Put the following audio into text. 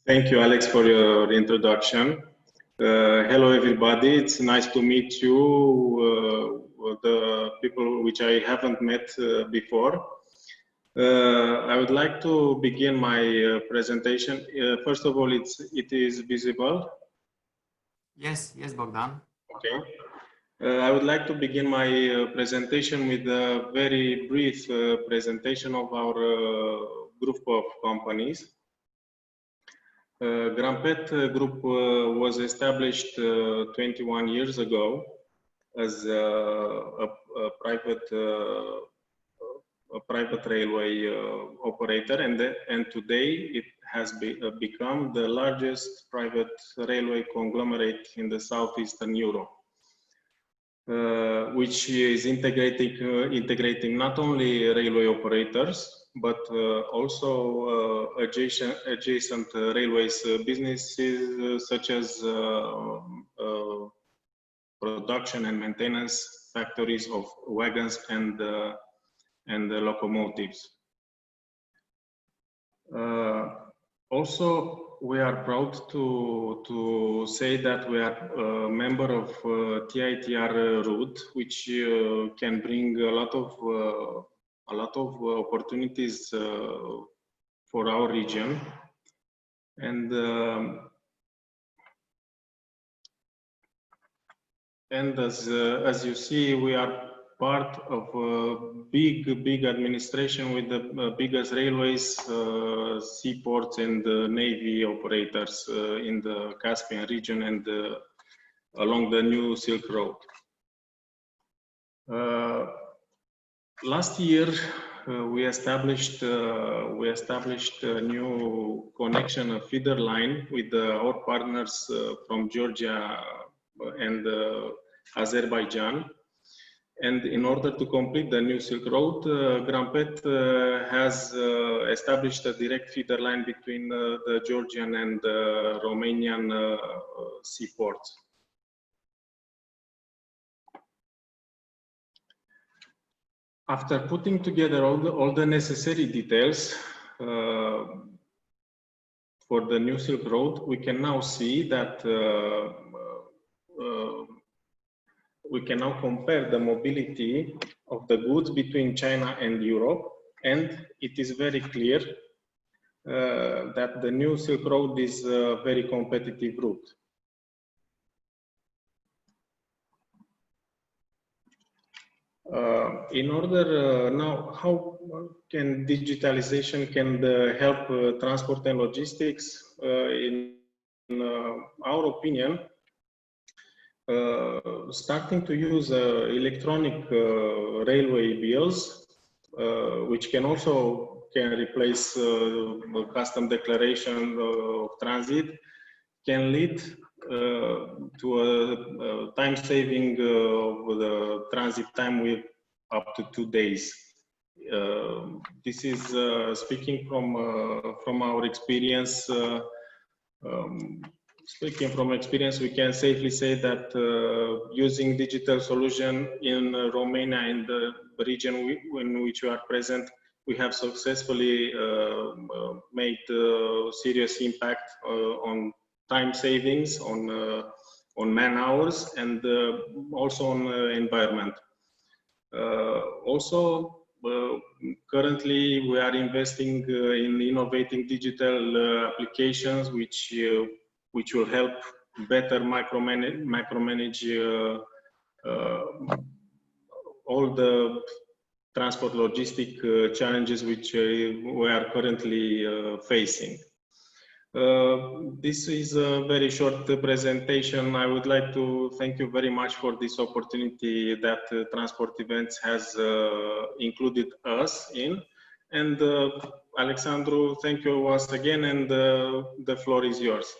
Thank you, Alex, for your introduction. Hello, everybody. It's nice to meet you, the people which I haven't met before. I would like to begin my presentation. First of all, it is visible. Yes, Bogdan. Okay. I would like to begin my presentation with a very brief presentation of our group of companies. Grampet Group was established 21 years ago as a private railway operator, and today it has become the largest private railway conglomerate in the southeastern Europe, which is integrating not only railway operators but also adjacent railways businesses such as production and maintenance factories of wagons and locomotives. Also, we are proud to say that we are a member of TITR route, which can bring a lot of opportunities for our region, and as you see, we are part of a big administration with the biggest railways, seaports, and navy operators in the Caspian region and along the new Silk Road. Last year, we established a new connection, a feeder line with our partners from Georgia and Azerbaijan. And in order to complete the new Silk Road, Grampet has established a direct feeder line between the Georgian and the Romanian seaports. After putting together all the necessary details for the new Silk Road, we can now see that we can now compare the mobility of the goods between China and Europe, and it is very clear that the new Silk Road is a very competitive route. In order now, how can digitalization help transport and logistics? In our opinion, starting to use electronic railway bills, which can replace custom declaration of transit, can lead to a time saving of the transit time with up to 2 days. This is speaking from our experience. Speaking from experience, we can safely say that using digital solution in Romania and the region in which we are present, we have successfully made serious impact on time savings, on man hours, and also on environment. Also, currently we are investing in innovating digital applications which will help better micromanage all the transport logistic challenges which we are currently facing. This is a very short presentation. I would like to thank you very much for this opportunity that Transport Events has included us in. And Alexandru, thank you once again, and the floor is yours.